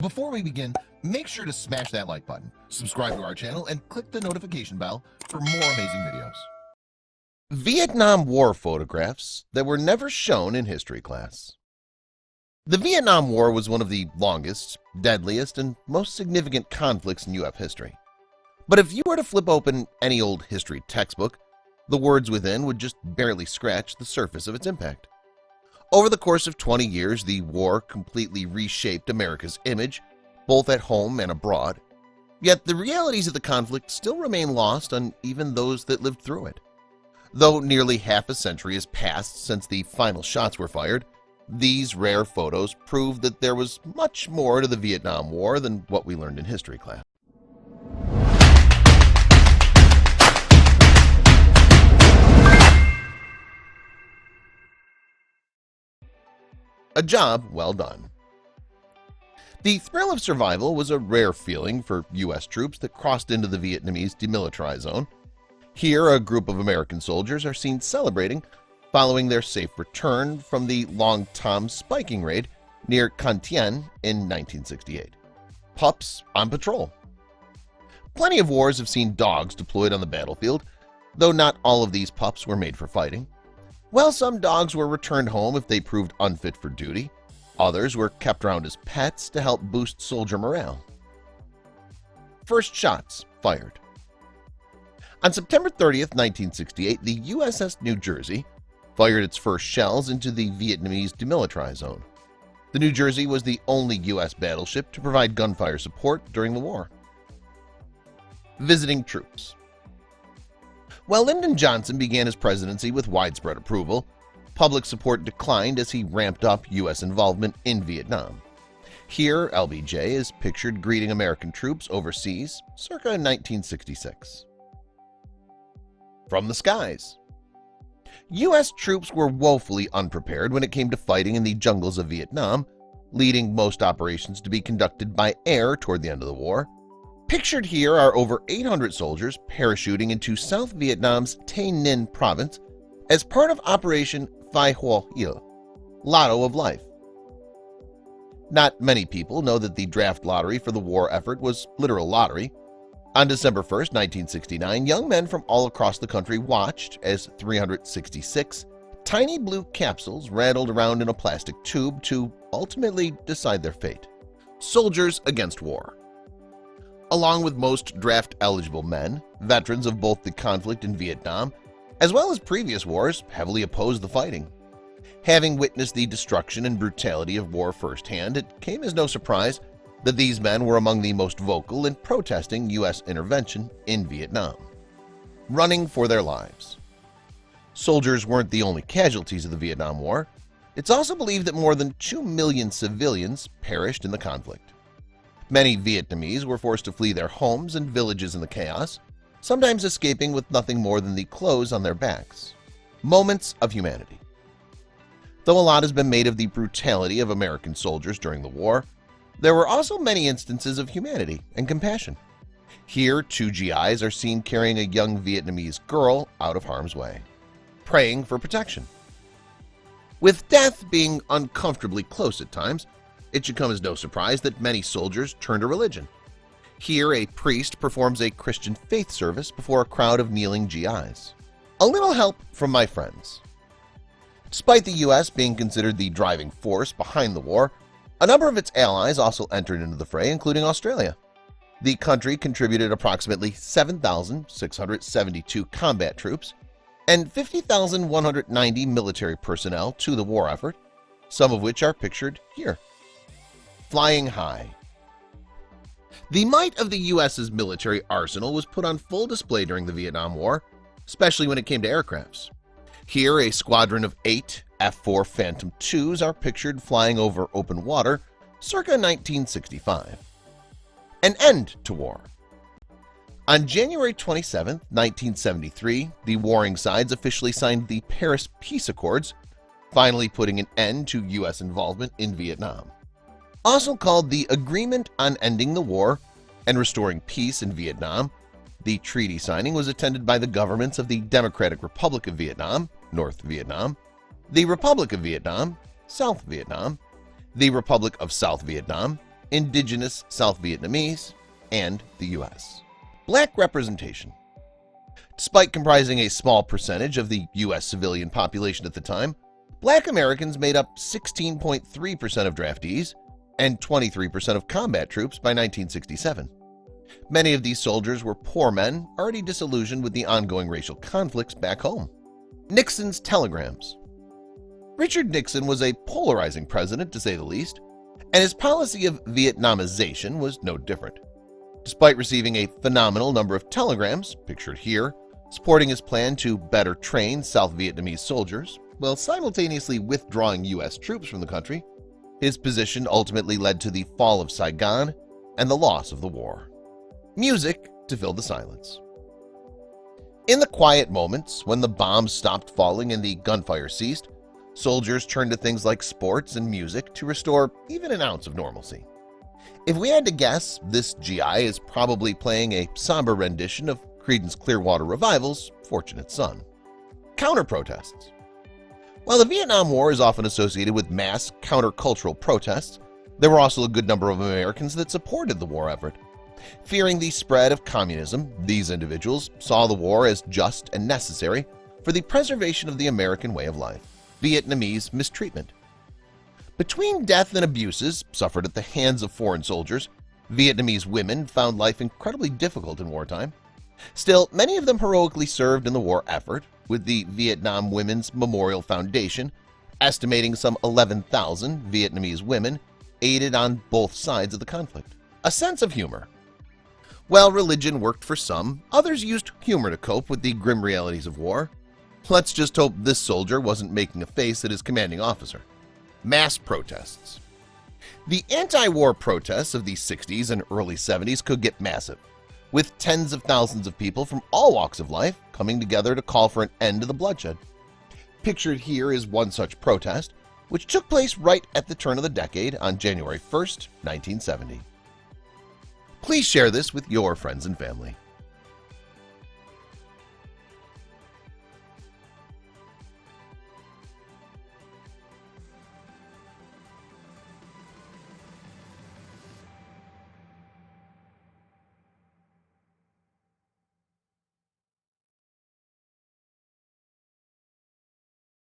Before we begin, make sure to smash that like button, subscribe to our channel, and click the notification bell for more amazing videos. Vietnam War photographs that were never shown in history class. The Vietnam War was one of the longest, deadliest, and most significant conflicts in UF history. But if you were to flip open any old history textbook, the words within would just barely scratch the surface of its impact. Over the course of 20 years, the war completely reshaped America's image, both at home and abroad. Yet the realities of the conflict still remain lost on even those that lived through it. Though nearly half a century has passed since the final shots were fired, these rare photos prove that there was much more to the Vietnam War than what we learned in history class. A job well done. The thrill of survival was a rare feeling for U.S. troops that crossed into the Vietnamese Demilitarized Zone. Here, a group of American soldiers are seen celebrating following their safe return from the Long Tom spiking raid near Con Tien in 1968. Pups on patrol. Plenty of wars have seen dogs deployed on the battlefield, though not all of these pups were made for fighting. While some dogs were returned home if they proved unfit for duty, others were kept around as pets to help boost soldier morale. First shots fired. On September 30th, 1968, the USS New Jersey fired its first shells into the Vietnamese Demilitarized Zone. The New Jersey was the only U.S. battleship to provide gunfire support during the war. Visiting troops. While Lyndon Johnson began his presidency with widespread approval, public support declined as he ramped up U.S. involvement in Vietnam. Here, LBJ is pictured greeting American troops overseas circa 1966. From the skies. U.S. troops were woefully unprepared when it came to fighting in the jungles of Vietnam, leading most operations to be conducted by air toward the end of the war. Pictured here are over 800 soldiers parachuting into South Vietnam's Tay Ninh province as part of Operation Phai Hoa Hil, Lotto of Life. Not many people know that the draft lottery for the war effort was literal lottery. On December 1st, 1969, young men from all across the country watched as 366 tiny blue capsules rattled around in a plastic tube to ultimately decide their fate. Soldiers against war. Along with most draft-eligible men, veterans of both the conflict in Vietnam as well as previous wars heavily opposed the fighting. Having witnessed the destruction and brutality of war firsthand, it came as no surprise that these men were among the most vocal in protesting U.S. intervention in Vietnam. Running for their lives. Soldiers weren't the only casualties of the Vietnam War. It's also believed that more than 2 million civilians perished in the conflict. Many Vietnamese were forced to flee their homes and villages in the chaos, sometimes escaping with nothing more than the clothes on their backs. Moments of humanity. Though a lot has been made of the brutality of American soldiers during the war, there were also many instances of humanity and compassion. Here, 2 GIs are seen carrying a young Vietnamese girl out of harm's way, praying for protection. With death being uncomfortably close at times, it should come as no surprise that many soldiers turn to religion. Here, a priest performs a Christian faith service before a crowd of kneeling GIs. A little help from my friends. Despite the U.S. being considered the driving force behind the war, a number of its allies also entered into the fray, including Australia. The country contributed approximately 7,672 combat troops and 50,190 military personnel to the war effort, some of which are pictured here. Flying high. The might of the U.S.'s military arsenal was put on full display during the Vietnam War, especially when it came to aircrafts. Here, a squadron of 8 F-4 Phantom IIs are pictured flying over open water circa 1965. An end to war. On January 27, 1973, the warring sides officially signed the Paris Peace Accords, finally putting an end to U.S. involvement in Vietnam. Also called the Agreement on Ending the War and Restoring Peace in Vietnam, the treaty signing was attended by the governments of the Democratic Republic of Vietnam, North Vietnam, the Republic of Vietnam, South Vietnam, the Republic of South Vietnam, indigenous South Vietnamese, and the U.S. Black representation. Despite comprising a small percentage of the U.S. civilian population at the time, Black Americans made up 16.3% of draftees and 23% of combat troops by 1967. Many of these soldiers were poor men already disillusioned with the ongoing racial conflicts back home. Nixon's telegrams. Richard Nixon was a polarizing president, to say the least, and his policy of Vietnamization was no different. Despite receiving a phenomenal number of telegrams, pictured here, supporting his plan to better train South Vietnamese soldiers, while simultaneously withdrawing U.S. troops from the country, his position ultimately led to the fall of Saigon and the loss of the war. Music to fill the silence. In the quiet moments when the bombs stopped falling and the gunfire ceased, soldiers turned to things like sports and music to restore even an ounce of normalcy. If we had to guess, this GI is probably playing a somber rendition of Creedence Clearwater Revival's Fortunate Son. Counter-protests. While the Vietnam War is often associated with mass countercultural protests, there were also a good number of Americans that supported the war effort. Fearing the spread of communism, these individuals saw the war as just and necessary for the preservation of the American way of life. Vietnamese mistreatment. Between death and abuses suffered at the hands of foreign soldiers, Vietnamese women found life incredibly difficult in wartime. Still, many of them heroically served in the war effort, with the Vietnam Women's Memorial Foundation estimating some 11,000 Vietnamese women aided on both sides of the conflict. A sense of humor. While religion worked for some, others used humor to cope with the grim realities of war. Let's just hope this soldier wasn't making a face at his commanding officer. Mass protests. The anti-war protests of the 60s and early 70s could get massive, with tens of thousands of people from all walks of life coming together to call for an end to the bloodshed. Pictured here is one such protest, which took place right at the turn of the decade on January 1st, 1970. Please share this with your friends and family.